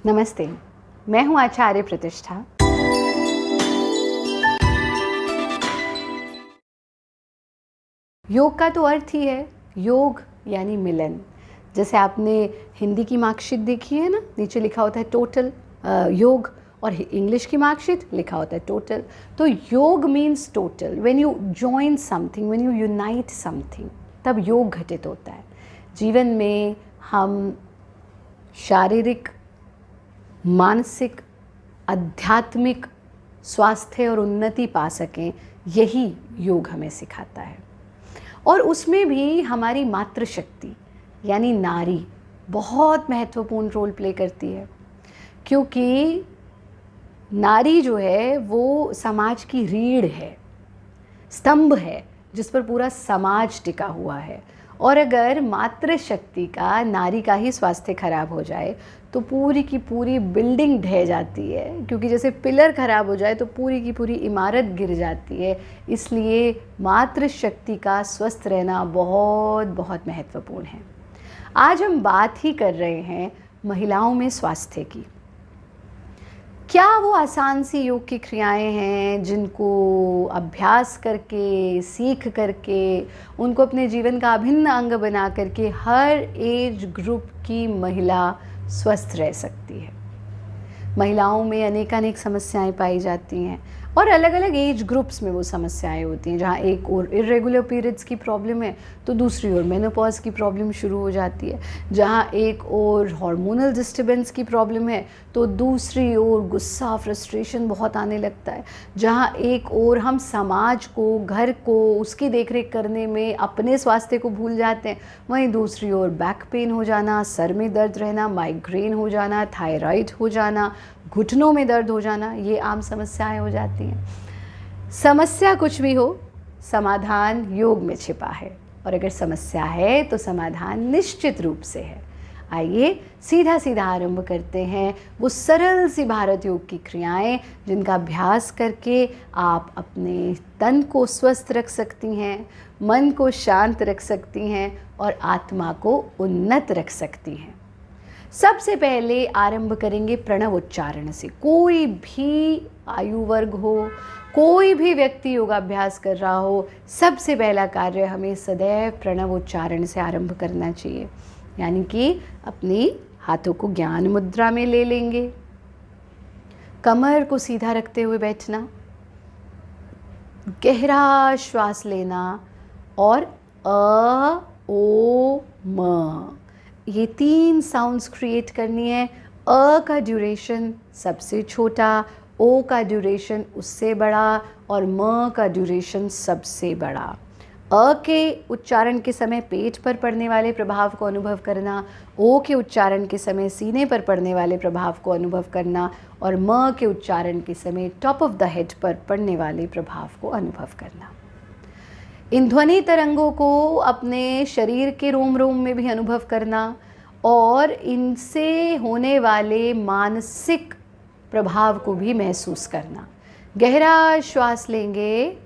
नमस्ते, मैं हूँ आचार्य प्रतिष्ठा। योग का तो अर्थ ही है योग यानी मिलन। जैसे आपने हिंदी की मार्कशीट देखी है ना, नीचे लिखा होता है टोटल योग, और इंग्लिश की मार्कशीट लिखा होता है टोटल। तो योग means total. When you join something, when you unite something, तब योग घटित होता है। जीवन में हम शारीरिक, मानसिक, आध्यात्मिक स्वास्थ्य और उन्नति पा सकें, यही योग हमें सिखाता है। और उसमें भी हमारी मातृशक्ति यानी नारी बहुत महत्वपूर्ण रोल प्ले करती है, क्योंकि नारी जो है वो समाज की रीढ़ है, स्तंभ है जिस पर पूरा समाज टिका हुआ है। और अगर मातृशक्ति का, नारी का ही स्वास्थ्य खराब हो जाए तो पूरी की पूरी बिल्डिंग ढह जाती है, क्योंकि जैसे पिलर खराब हो जाए तो पूरी की पूरी इमारत गिर जाती है। इसलिए मातृशक्ति का स्वस्थ रहना बहुत बहुत महत्वपूर्ण है। आज हम बात ही कर रहे हैं महिलाओं में स्वास्थ्य की। क्या वो आसान सी योग की क्रियाएं हैं जिनको अभ्यास करके, सीख करके, उनको अपने जीवन का अभिन्न अंग बना करके हर एज ग्रुप की महिला स्वस्थ रह सकती है? महिलाओं में अनेकानेक समस्याएं पाई जाती हैं और अलग अलग एज ग्रुप्स में वो समस्याएं होती हैं। जहाँ एक और इरेगुलर पीरियड्स की प्रॉब्लम है तो दूसरी ओर मेनोपॉज की प्रॉब्लम शुरू हो जाती है। जहाँ एक और हार्मोनल डिस्टर्बेंस की प्रॉब्लम है तो दूसरी ओर गुस्सा, फ्रस्ट्रेशन बहुत आने लगता है। जहाँ एक और हम समाज को, घर को, उसकी देखरेख करने में अपने स्वास्थ्य को भूल जाते हैं, वहीं दूसरी ओर बैक पेन हो जाना, सर में दर्द रहना, माइग्रेन हो जाना, थायराइड हो जाना, घुटनों में दर्द हो जाना, ये आम समस्याएं हो जाती हैं। समस्या कुछ भी हो, समाधान योग में छिपा है, और अगर समस्या है तो समाधान निश्चित रूप से है। आइए सीधा सीधा आरंभ करते हैं वो सरल सी भारत योग की क्रियाएं, जिनका अभ्यास करके आप अपने तन को स्वस्थ रख सकती हैं, मन को शांत रख सकती हैं और आत्मा को उन्नत रख सकती हैं। सबसे पहले आरंभ करेंगे प्रणव उच्चारण से। कोई भी आयु वर्ग हो, कोई भी व्यक्ति योगाभ्यास कर रहा हो, सबसे पहला कार्य हमें सदैव प्रणव उच्चारण से आरंभ करना चाहिए। यानी कि अपनी हाथों को ज्ञान मुद्रा में ले लेंगे, कमर को सीधा रखते हुए बैठना, गहरा श्वास लेना और अ, ओ, म, ये 3 साउंड्स क्रिएट करनी है। अ का ड्यूरेशन सबसे छोटा, ओ का ड्यूरेशन उससे बड़ा और म का ड्यूरेशन सबसे बड़ा। अ के उच्चारण के समय पेट पर पड़ने वाले प्रभाव को अनुभव करना, ओ के उच्चारण के समय सीने पर पड़ने वाले प्रभाव को अनुभव करना और म के उच्चारण के समय टॉप ऑफ द हेड पर पड़ने वाले प्रभाव को अनुभव करना। इन ध्वनि तरंगों को अपने शरीर के रोम रोम में भी अनुभव करना और इनसे होने वाले मानसिक प्रभाव को भी महसूस करना। गहरा श्वास लेंगे,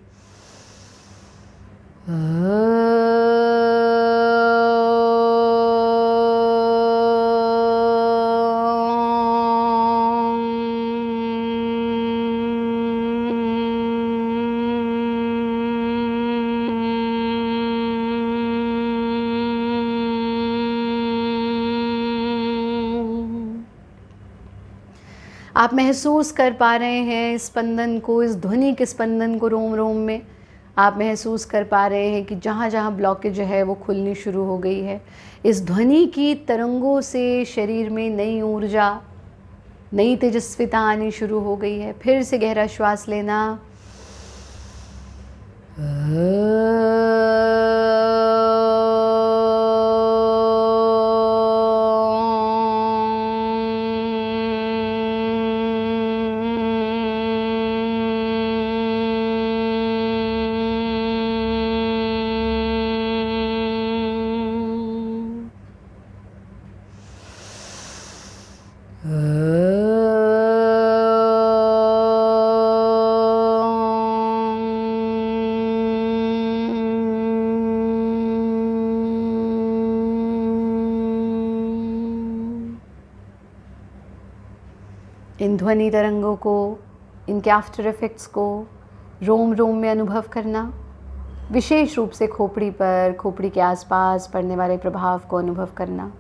आप महसूस कर पा रहे हैं स्पंदन को, इस ध्वनि के स्पंदन को रोम रोम में। आप महसूस कर पा रहे हैं कि जहाँ जहाँ ब्लॉकेज है वो खुलनी शुरू हो गई है। इस ध्वनि की तरंगों से शरीर में नई ऊर्जा, नई तेजस्विता आनी शुरू हो गई है। फिर से गहरा श्वास लेना, इन ध्वनि तरंगों को, इनके आफ्टर इफ़ेक्ट्स को रोम रोम में अनुभव करना, विशेष रूप से खोपड़ी पर, खोपड़ी के आसपास पड़ने वाले प्रभाव को अनुभव करना।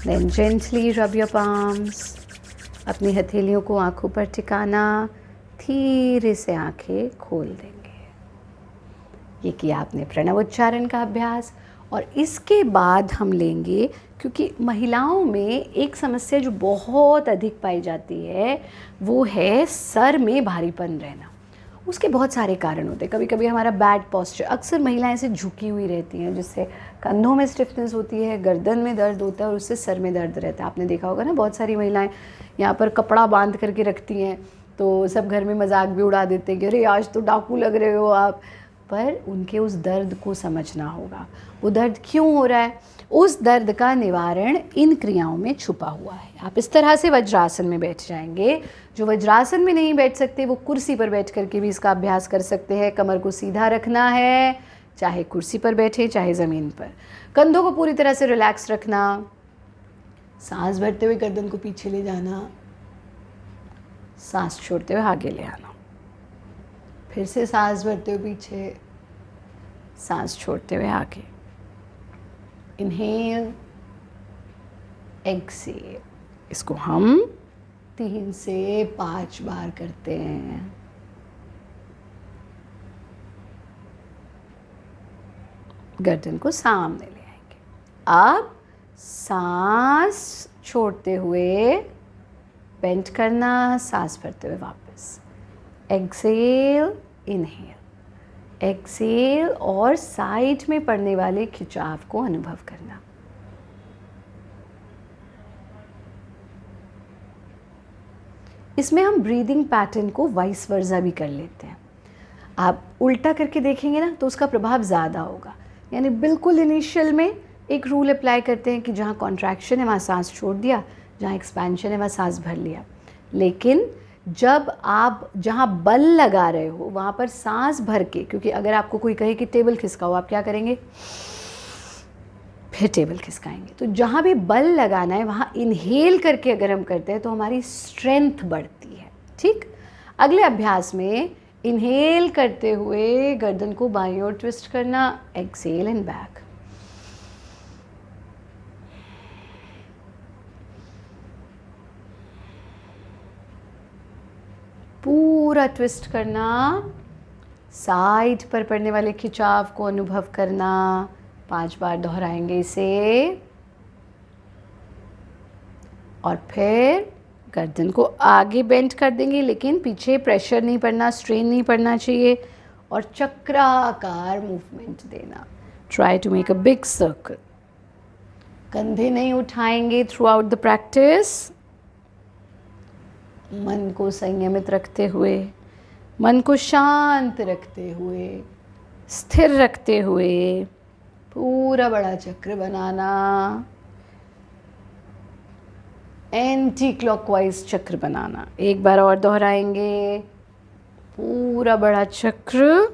Then gently rub your palms, अपनी हथेलियों को आँखों पर टिकाना, धीरे से आँखें खोल देंगे। ये किया आपने प्रणव उच्चारण का अभ्यास। और इसके बाद हम लेंगे, क्योंकि महिलाओं में एक समस्या जो बहुत अधिक पाई जाती है वो है सर में भारीपन रहना। उसके बहुत सारे कारण होते हैं। कभी कभी हमारा बैड पोस्चर, अक्सर महिलाएं ऐसे झुकी हुई रहती हैं जिससे कंधों में स्टिफनेस होती है, गर्दन में दर्द होता है और उससे सर में दर्द रहता है। आपने देखा होगा ना, बहुत सारी महिलाएं यहाँ पर कपड़ा बांध करके रखती हैं तो सब घर में मजाक भी उड़ा देते हैं कि अरे आज तो डाकू लग रहे हो आप। पर उनके उस दर्द को समझना होगा, वो दर्द क्यों हो रहा है। उस दर्द का निवारण इन क्रियाओं में छुपा हुआ है। आप इस तरह से वज्रासन में बैठ जाएंगे। जो वज्रासन में नहीं बैठ सकते वो कुर्सी पर बैठ करके भी इसका अभ्यास कर सकते हैं। कमर को सीधा रखना है, चाहे कुर्सी पर बैठे चाहे ज़मीन पर। कंधों को पूरी तरह से रिलैक्स रखना, सांस भरते हुए गर्दन को पीछे ले जाना, सांस छोड़ते हुए आगे ले आना, फिर से सांस भरते हुए पीछे, सांस छोड़ते हुए आगे। Inhale, exhale. इसको हम 3 से 5 बार करते हैं। गर्दन को सामने ले आएंगे। अब सांस छोड़ते हुए बेंड करना, सांस भरते हुए वापस। एक्सेल, इनहेल, एक्सेल और साइड में पड़ने वाले खिंचाव को अनुभव करना। इसमें हम ब्रीदिंग पैटर्न को वाइस वर्सा भी कर लेते हैं। आप उल्टा करके देखेंगे ना तो उसका प्रभाव ज़्यादा होगा। यानी बिल्कुल इनिशियल में एक रूल अप्लाई करते हैं कि जहाँ कॉन्ट्रैक्शन है वहाँ सांस छोड़ दिया, जहाँ एक्सपेंशन है वहाँ सांस भर लिया। लेकिन जब आप जहाँ बल लगा रहे हो वहाँ पर सांस भर के, क्योंकि अगर आपको कोई कहे कि टेबल खिसकाओ, आप क्या करेंगे, फिर टेबल खिसकाएंगे। तो जहाँ भी बल लगाना है वहाँ इनहेल करके अगर हम करते हैं तो हमारी स्ट्रेंथ बढ़ती है। ठीक, अगले अभ्यास में इनहेल करते हुए गर्दन को बाईं ओर ट्विस्ट करना, एक्सेल एंड बैक। पूरा ट्विस्ट करना, साइड पर पड़ने वाले खिंचाव को अनुभव करना। 5 बार दोहराएंगे इसे। और फिर गर्दन को आगे बेंड कर देंगे, लेकिन पीछे प्रेशर नहीं पड़ना, स्ट्रेन नहीं पड़ना चाहिए। और चक्राकार मूवमेंट देना। Try to make a big circle. कंधे नहीं उठाएंगे थ्रू आउट द प्रैक्टिस। मन को संयमित रखते हुए, मन को शांत रखते हुए, स्थिर रखते हुए पूरा बड़ा चक्र बनाना। एंटी क्लॉकवाइज चक्र बनाना। एक बार और दोहराएंगे। पूरा बड़ा चक्र,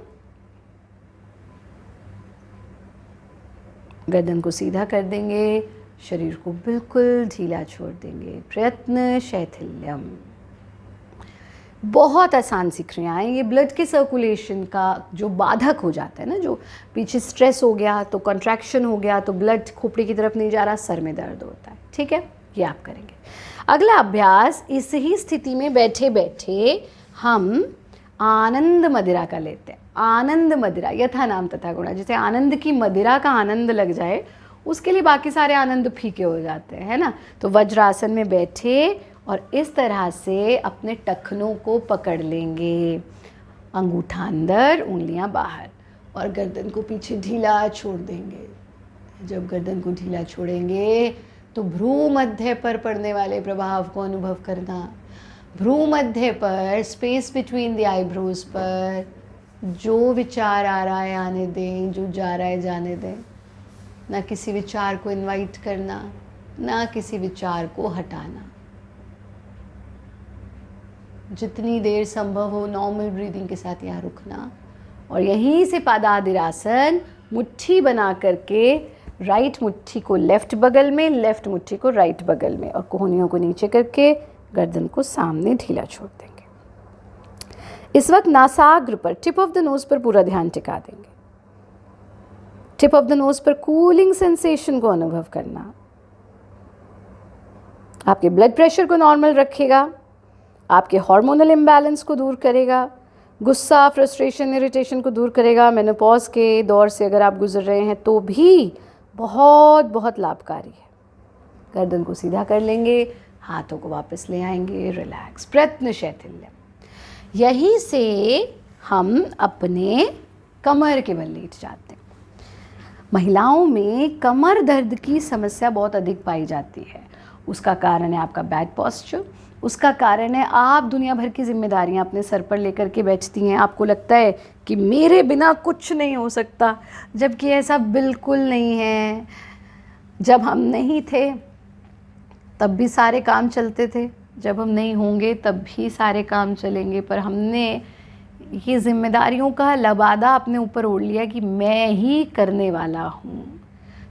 गर्दन को सीधा कर देंगे, शरीर को बिल्कुल ढीला छोड़ देंगे। प्रयत्न शैथिल्यम। बहुत आसान सी क्रियाएं। ये ब्लड के सर्कुलेशन का जो बाधक हो जाता है ना, जो पीछे स्ट्रेस हो गया तो कॉन्ट्रैक्शन हो गया तो ब्लड खोपड़ी की तरफ नहीं जा रहा, सर में दर्द होता है। ठीक है, ये आप करेंगे। अगला अभ्यास, इस ही स्थिति में बैठे बैठे हम आनंद मदिरा का लेते हैं। आनंद मदिरा, यथा नाम तथा गुणा। जैसे आनंद की मदिरा का आनंद लग जाए, उसके लिए बाकी सारे आनंद फीके हो जाते हैं, है ना। तो वज्रासन में बैठे और इस तरह से अपने टखनों को पकड़ लेंगे, अंगूठा अंदर, उंगलियां बाहर, और गर्दन को पीछे ढीला छोड़ देंगे। जब गर्दन को ढीला छोड़ेंगे तो भ्रू मध्य पर पड़ने वाले प्रभाव को अनुभव करना। भ्रू मध्य पर, स्पेस बिटवीन द आईब्रोज पर जो विचार आ रहा है आने दें, जो जा रहा है जाने दें। ना किसी विचार को इनवाइट करना, ना किसी विचार को हटाना। जितनी देर संभव हो नॉर्मल ब्रीदिंग के साथ यहाँ रुकना। और यहीं से पादादिरासन, मुट्ठी बना करके राइट मुट्ठी को लेफ्ट बगल में, लेफ्ट मुट्ठी को राइट बगल में, और कोहनियों को नीचे करके गर्दन को सामने ढीला छोड़ देंगे। इस वक्त नासाग्र पर, टिप ऑफ द नोज पर पूरा ध्यान टिका देंगे। टिप ऑफ द नोज पर कूलिंग सेंसेशन को अनुभव करना आपके ब्लड प्रेशर को नॉर्मल रखेगा, आपके हार्मोनल इम्बैलेंस को दूर करेगा, गुस्सा, फ्रस्ट्रेशन, इरिटेशन को दूर करेगा। मेनोपॉज के दौर से अगर आप गुजर रहे हैं तो भी बहुत बहुत लाभकारी है। गर्दन को सीधा कर लेंगे, हाथों को वापस ले आएंगे, रिलैक्स, प्रयत्न शैथिल्यम। यहीं से हम अपने कमर के बल लेट जाते हैं। महिलाओं में कमर दर्द की समस्या बहुत अधिक पाई जाती है। उसका कारण है आपका बैड पोस्चर, उसका कारण है आप दुनिया भर की जिम्मेदारियां अपने सर पर लेकर के बैठती हैं। आपको लगता है कि मेरे बिना कुछ नहीं हो सकता, जबकि ऐसा बिल्कुल नहीं है। जब हम नहीं थे तब भी सारे काम चलते थे, जब हम नहीं होंगे तब भी सारे काम चलेंगे, पर हमने ये जिम्मेदारियों का लबादा अपने ऊपर ओढ़ लिया कि मैं ही करने वाला हूँ।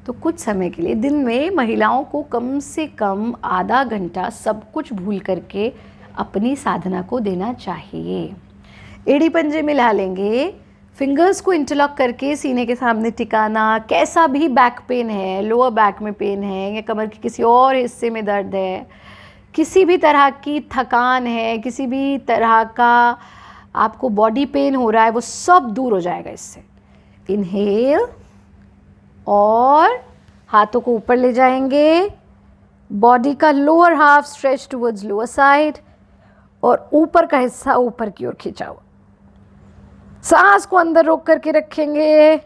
तो कुछ समय के लिए दिन में महिलाओं को कम से कम आधा घंटा सब कुछ भूल करके अपनी साधना को देना चाहिए। एड़ी पंजे मिला लेंगे, फिंगर्स को इंटरलॉक करके सीने के सामने टिकाना। कैसा भी बैक पेन है, लोअर बैक में पेन है या कमर के किसी और हिस्से में दर्द है, किसी भी तरह की थकान है, किसी भी तरह का आपको बॉडी पेन हो रहा है, वो सब दूर हो जाएगा इससे। इनहेल और हाथों को ऊपर ले जाएंगे, बॉडी का lower half stretch towards lower side और ऊपर का हिस्सा ऊपर की ओर खींचा हुआ। सांस को अंदर रोक करके रखेंगे,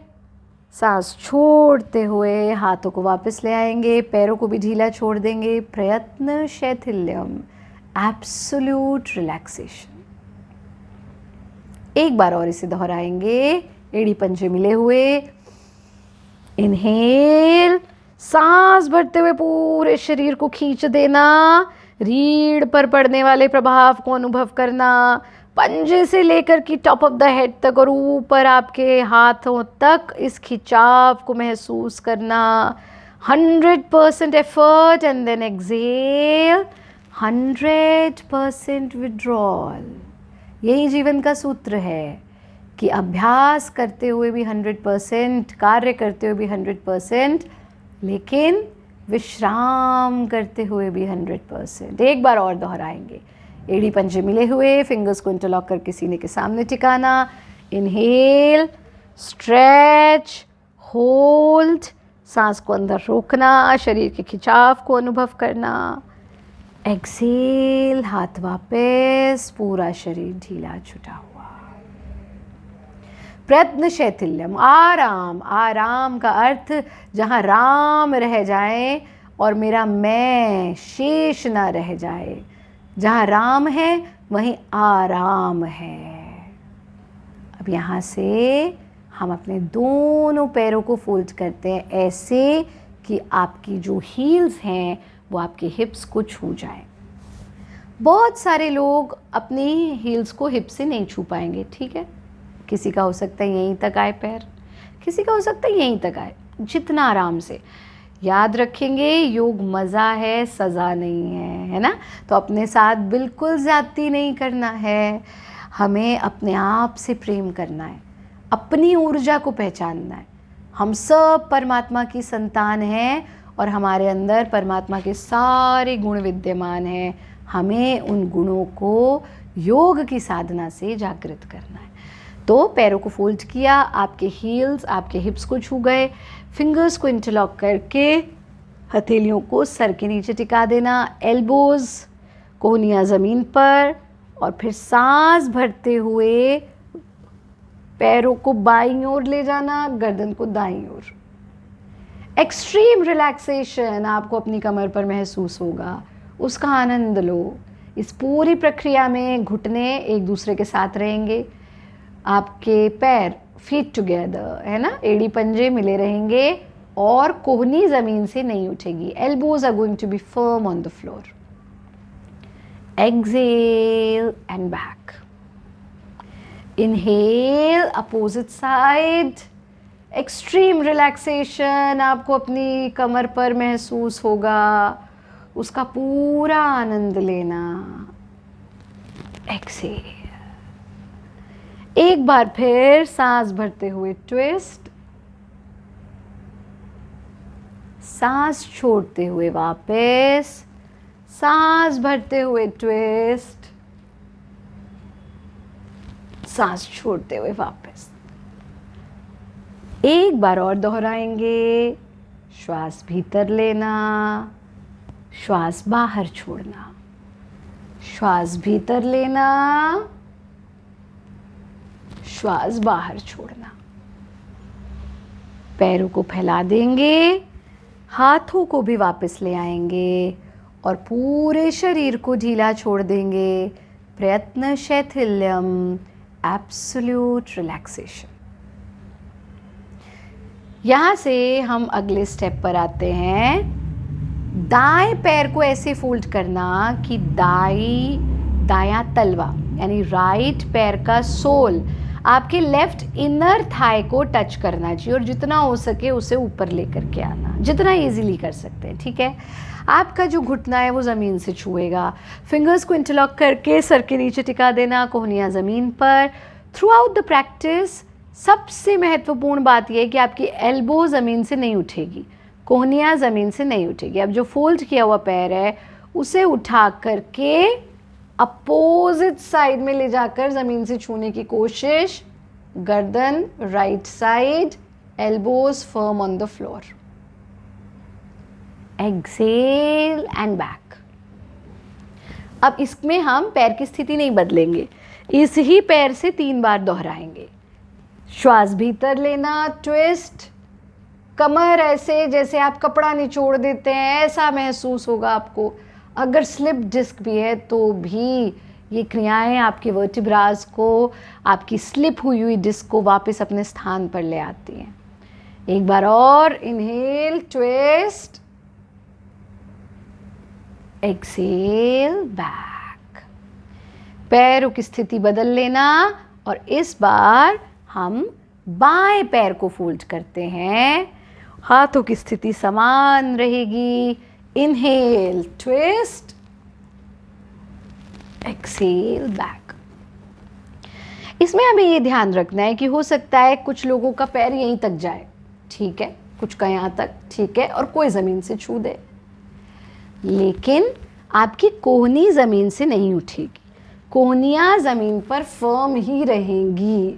सांस छोड़ते हुए हाथों को वापस ले आएंगे, पैरों को भी ढीला छोड़ देंगे। प्रयत्न शैथिल्यम, एब्सोल्यूट रिलैक्सेशन। एक बार और इसे दोहराएंगे, एड़ी पंजे मिले हुए। इनहेल, सांस भरते हुए पूरे शरीर को खींच देना, रीढ़ पर पड़ने वाले प्रभाव को अनुभव करना, पंजे से लेकर की टॉप ऑफ द हेड तक और ऊपर आपके हाथों तक इस खिंचाव को महसूस करना। 100% effort and then exhale, 100% withdrawal. यही जीवन का सूत्र है कि अभ्यास करते हुए भी 100%, कार्य करते हुए भी 100%, लेकिन विश्राम करते हुए भी 100%। एक बार और दोहराएंगे, एड़ी पंजे मिले हुए, फिंगर्स को इंटरलॉक करके सीने के सामने टिकाना। इनहेल, स्ट्रेच, होल्ड, सांस को अंदर रोकना, शरीर के खिंचाव को अनुभव करना। एक्सेल, हाथ वापस, पूरा शरीर ढीला छुटा हुआ। प्रयत्न शैथिल्यम, आराम। आराम का अर्थ जहाँ राम रह जाए और मेरा मैं शेष ना रह जाए। जहाँ राम है वहीं आराम है। अब यहाँ से हम अपने दोनों पैरों को फोल्ड करते हैं ऐसे कि आपकी जो हील्स हैं वो आपके हिप्स को छू जाए। बहुत सारे लोग अपनी हील्स को हिप से नहीं छू पाएंगे, ठीक है। किसी का हो सकता है यहीं तक आए पैर, किसी का हो सकता है यहीं तक आए, जितना आराम से। याद रखेंगे, योग मज़ा है, सज़ा नहीं है ना। तो अपने साथ बिल्कुल ज़्यादती नहीं करना है, हमें अपने आप से प्रेम करना है, अपनी ऊर्जा को पहचानना है। हम सब परमात्मा की संतान हैं और हमारे अंदर परमात्मा के सारे गुण विद्यमान हैं। हमें उन गुणों को योग की साधना से जागृत करना है। तो पैरों को फोल्ड किया, आपके हील्स आपके हिप्स को छू गए, फिंगर्स को इंटरलॉक करके हथेलियों को सर के नीचे टिका देना, एल्बोज कोहनियाँ ज़मीन पर, और फिर सांस भरते हुए पैरों को बाईं ओर ले जाना, गर्दन को दाईं ओर। एक्सट्रीम रिलैक्सेशन आपको अपनी कमर पर महसूस होगा, उसका आनंद लो। इस पूरी प्रक्रिया में घुटने एक दूसरे के साथ रहेंगे, आपके पैर फीट टुगेदर है ना, एड़ी पंजे मिले रहेंगे और कोहनी ज़मीन से नहीं उठेगी। Elbows are going to be firm on the floor. Exhale and back. Inhale, opposite side. Extreme relaxation आपको अपनी कमर पर महसूस होगा। उसका पूरा आनंद लेना। एक्सेल। एक बार फिर सांस भरते हुए ट्विस्ट, सांस छोड़ते हुए वापस, सांस भरते हुए ट्विस्ट, सांस छोड़ते हुए वापस। एक बार और दोहराएंगे। श्वास भीतर लेना, श्वास बाहर छोड़ना, श्वास भीतर लेना, श्वास बाहर छोड़ना। पैरों को फैला देंगे, हाथों को भी वापस ले आएंगे और पूरे शरीर को ढीला छोड़ देंगे। प्रयत्न शैथिल्यम, एब्सोल्यूट रिलैक्सेशन। यहाँ से हम अगले स्टेप पर आते हैं। दाएं पैर को ऐसे फोल्ड करना कि दायां तलवा यानी राइट पैर का सोल आपके लेफ्ट इनर थाई को टच करना चाहिए और जितना हो सके उसे ऊपर लेकर के आना, जितना इजीली कर सकते हैं, ठीक है। आपका जो घुटना है वो ज़मीन से छुएगा। फिंगर्स को इंटरलॉक करके सर के नीचे टिका देना, कोहनियाँ ज़मीन पर। थ्रू आउट द प्रैक्टिस सबसे महत्वपूर्ण बात यह है कि आपकी एल्बो ज़मीन से नहीं उठेगी, कोहनियाँ ज़मीन से नहीं उठेगी। अब जो फोल्ड किया हुआ पैर है उसे उठा करके अपोजिट साइड में ले जाकर ज़मीन से छूने की कोशिश। गर्दन right side, elbows firm on the floor. Exhale and back. अब इसमें हम पैर की स्थिति नहीं बदलेंगे, इस ही पैर से 3 बार दोहराएंगे। श्वास भीतर लेना, ट्विस्ट, कमर ऐसे जैसे आप कपड़ा निचोड़ देते हैं ऐसा महसूस होगा आपको। अगर स्लिप डिस्क भी है तो भी ये क्रियाएं आपके वर्टिब्रास को, आपकी स्लिप हुई डिस्क को वापस अपने स्थान पर ले आती हैं। एक बार और, इनहेल, ट्विस्ट, एक्सेल, बैक। पैरों की स्थिति बदल लेना और इस बार हम बाएं पैर को फोल्ड करते हैं। हाथों की स्थिति समान रहेगी। Inhale, twist, exhale, back. इसमें हमें ये ध्यान रखना है कि हो सकता है कुछ लोगों का पैर यहीं तक जाए, ठीक है, कुछ का यहाँ तक, ठीक है, और कोई ज़मीन से छू दे, लेकिन आपकी कोहनी ज़मीन से नहीं उठेगी, कोहनियाँ ज़मीन पर फर्म ही रहेंगी।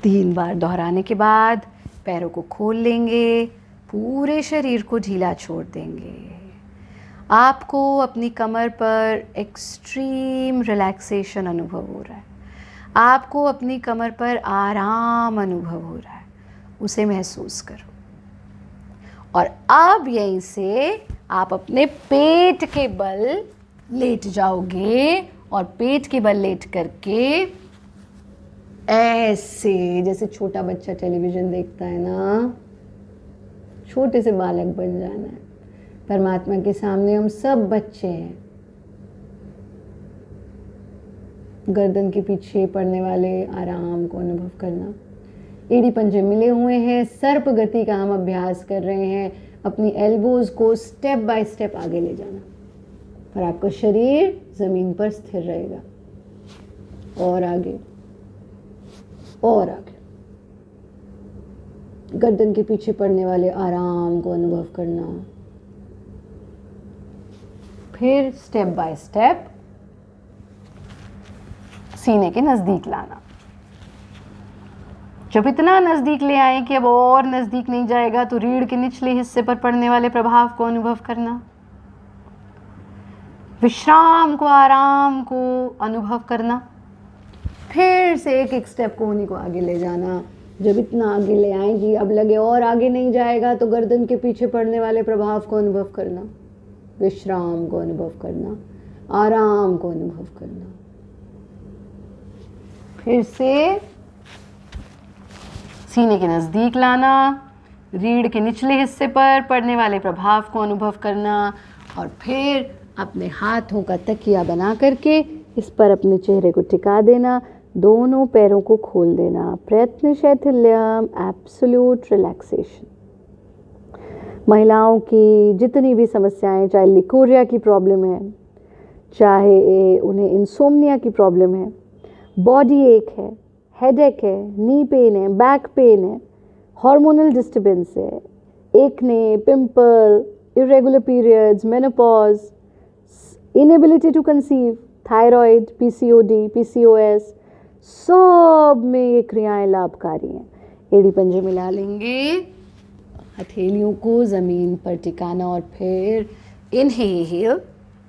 तीन बार दोहराने के बाद पैरों को खोल लेंगे, पूरे शरीर को ढीला छोड़ देंगे। आपको अपनी कमर पर एक्सट्रीम रिलैक्सेशन अनुभव हो रहा है, आपको अपनी कमर पर आराम अनुभव हो रहा है, उसे महसूस करो। और अब यहीं से आप अपने पेट के बल लेट जाओगे और पेट के बल लेट करके ऐसे, जैसे छोटा बच्चा टेलीविज़न देखता है ना, छोटे से बालक बन जाना है। परमात्मा के सामने हम सब बच्चे हैं। गर्दन के पीछे पड़ने वाले आराम को अनुभव करना। एड़ी पंजे मिले हुए हैं, सर्प गति का हम अभ्यास कर रहे हैं। अपनी एल्बोज को स्टेप बाय स्टेप आगे ले जाना और आपका शरीर ज़मीन पर स्थिर रहेगा। और आगे और आगे। गर्दन के पीछे पड़ने वाले आराम को अनुभव करना। फिर स्टेप बाय स्टेप सीने के नज़दीक लाना। जब इतना नज़दीक ले आए कि अब और नज़दीक नहीं जाएगा तो रीढ़ के निचले हिस्से पर पड़ने वाले प्रभाव को अनुभव करना। विश्राम को, आराम को अनुभव करना। फिर से एक एक स्टेप को कोहनी को आगे ले जाना। जब इतना आगे ले आएंगी, अब लगे और आगे नहीं जाएगा तो गर्दन के पीछे पड़ने वाले प्रभाव को अनुभव करना, विश्राम को अनुभव करना, आराम को अनुभव करना। फिर से सीने के नज़दीक लाना, रीढ़ के निचले हिस्से पर पड़ने वाले प्रभाव को अनुभव करना और फिर अपने हाथों का तकिया बना करके इस पर अपने चेहरे को टिका देना। दोनों पैरों को खोल देना, प्रयत्न शैथिल्यम, एब्सोल्यूट रिलैक्सेशन। महिलाओं की जितनी भी समस्याएं, चाहे लिकोरिया की प्रॉब्लम है, चाहे उन्हें इंसोम्निया की प्रॉब्लम है, बॉडी एक है, हेडेक है, नी पेन है, बैक पेन है, हार्मोनल डिस्टर्बेंस है, acne, pimple, irregular periods, menopause, inability to conceive, thyroid, PCOD, PCOS, सब में ये क्रियाएं लाभकारी हैं। एड़ी पंजे मिला लेंगे, हथेलियों को ज़मीन पर टिकाना और फिर इनहेल।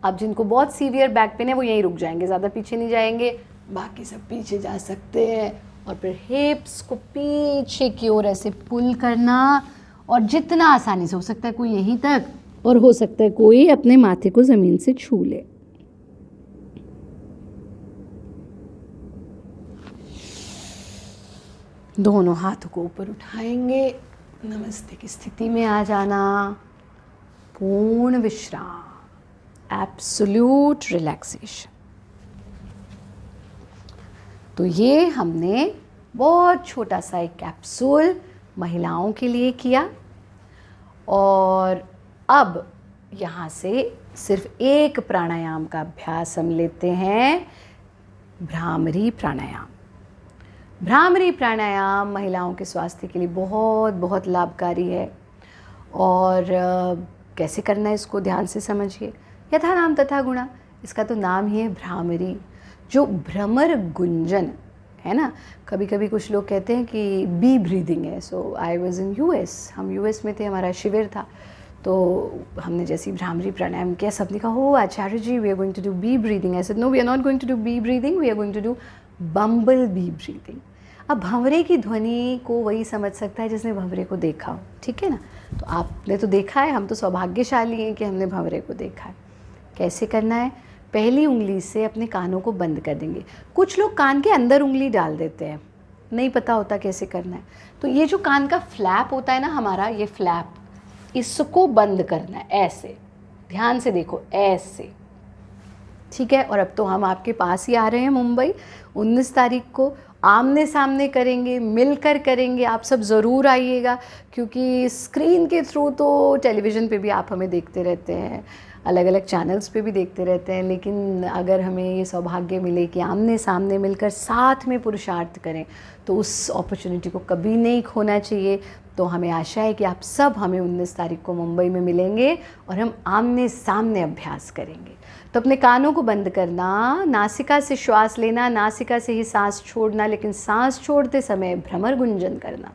अब जिनको बहुत सीवियर बैक पेन है वो यहीं रुक जाएंगे, ज़्यादा पीछे नहीं जाएंगे, बाकी सब पीछे जा सकते हैं। और फिर हिप्स को पीछे की ओर ऐसे पुल करना, और जितना आसानी से हो सकता है कोई यहीं तक, और हो सकता है कोई अपने माथे को ज़मीन से छू ले। दोनों हाथों को ऊपर उठाएंगे, नमस्ते की स्थिति में आ जाना, पूर्ण विश्राम, एब्सोल्यूट रिलैक्सेशन। तो ये हमने बहुत छोटा सा एक कैप्सूल महिलाओं के लिए किया, और अब यहाँ से सिर्फ एक प्राणायाम का अभ्यास हम लेते हैं, भ्रामरी प्राणायाम। भ्रामरी प्राणायाम महिलाओं के स्वास्थ्य के लिए बहुत बहुत लाभकारी है। और कैसे करना है इसको ध्यान से समझिए। यथा नाम तथा गुणा, इसका तो नाम ही है भ्रामरी, जो भ्रमर गुंजन है ना। कभी कभी कुछ लोग कहते हैं कि बी ब्रीदिंग है। सो आई वॉज इन यूएस, हम यूएस में थे, हमारा शिविर था, तो हमने जैसे भ्रामरी प्राणायाम किया, सबने कहा हो Acharya ji we are going to do bee breathing. I said no, we are not going to do bee breathing, we are going to do bumble bee breathing. अब भंवरे की ध्वनि को वही समझ सकता है जिसने भंवरे को देखा हो, ठीक है ना। तो आपने तो देखा है, हम तो सौभाग्यशाली हैं कि हमने भंवरे को देखा है। कैसे करना है, पहली उंगली से अपने कानों को बंद कर देंगे। कुछ लोग कान के अंदर उंगली डाल देते हैं, नहीं पता होता कैसे करना है। तो ये जो कान का फ्लैप होता है ना हमारा, ये फ्लैप, इसको बंद करना है ऐसे, ध्यान से देखो ऐसे, ठीक है। और अब तो हम आपके पास ही आ रहे हैं मुंबई, 19 तारीख को आमने सामने करेंगे, मिलकर करेंगे। आप सब ज़रूर आइएगा, क्योंकि स्क्रीन के थ्रू तो टेलीविज़न पे भी आप हमें देखते रहते हैं, अलग अलग चैनल्स पे भी देखते रहते हैं, लेकिन अगर हमें ये सौभाग्य मिले कि आमने सामने मिलकर साथ में पुरुषार्थ करें, तो उस अपॉर्चुनिटी को कभी नहीं खोना चाहिए। तो हमें आशा है कि आप सब हमें 19 तारीख को मुंबई में मिलेंगे और हम आमने सामने अभ्यास करेंगे। तो अपने कानों को बंद करना, नासिका से श्वास लेना, नासिका से ही सांस छोड़ना, लेकिन सांस छोड़ते समय भ्रमर गुंजन करना।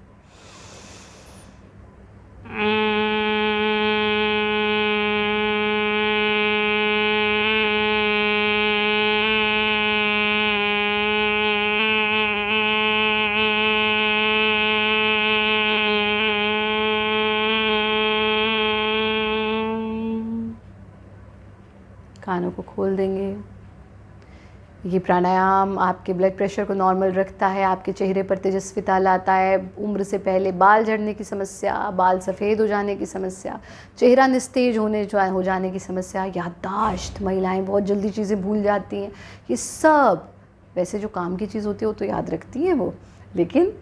कानों को खोल देंगे। ये प्राणायाम आपके ब्लड प्रेशर को नॉर्मल रखता है, आपके चेहरे पर तेजस्विता लाता है, उम्र से पहले बाल झड़ने की समस्या, बाल सफ़ेद हो जाने की समस्या, चेहरा निस्तेज हो जाने की समस्या, याददाश्त, महिलाएं बहुत जल्दी चीज़ें भूल जाती हैं, ये सब, वैसे जो काम की चीज़ होती है वो तो याद रखती हैं वो, लेकिन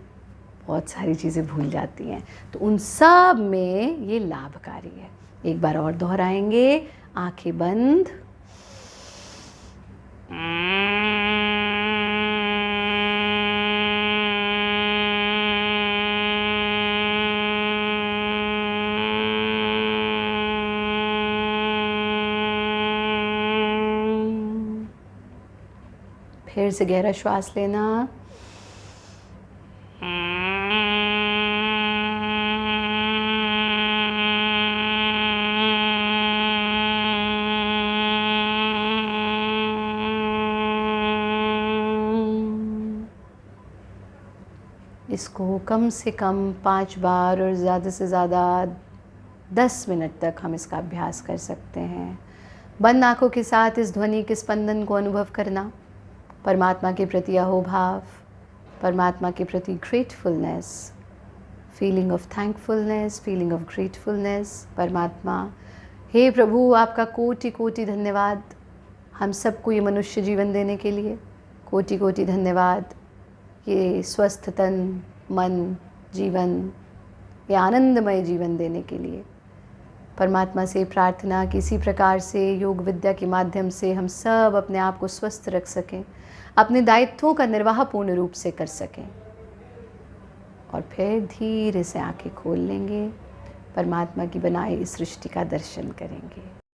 बहुत सारी चीज़ें भूल जाती हैं, तो उन सब में ये लाभकारी है। एक बार और दोहराएंगे, आंखें बंद, फिर से गहरा श्वास लेना, इसको कम से कम 5 बार और ज़्यादा से ज़्यादा 10 मिनट तक हम इसका अभ्यास कर सकते हैं। बंद आँखों के साथ इस ध्वनि के स्पंदन को अनुभव करना, परमात्मा के प्रति अहोभाव, परमात्मा के प्रति gratefulness, feeling of thankfulness, feeling of gratefulness. परमात्मा, हे प्रभु, आपका कोटि कोटि धन्यवाद हम सबको ये मनुष्य जीवन देने के लिए, कोटि कोटि धन्यवाद। ये स्वस्थ तन, मन, जीवन, ये आनंदमय जीवन देने के लिए परमात्मा से प्रार्थना कि इसी प्रकार से योग विद्या के माध्यम से हम सब अपने आप को स्वस्थ रख सकें, अपने दायित्वों का निर्वाह पूर्ण रूप से कर सकें। और फिर धीरे से आंखें खोल लेंगे, परमात्मा की बनाई इस सृष्टि का दर्शन करेंगे।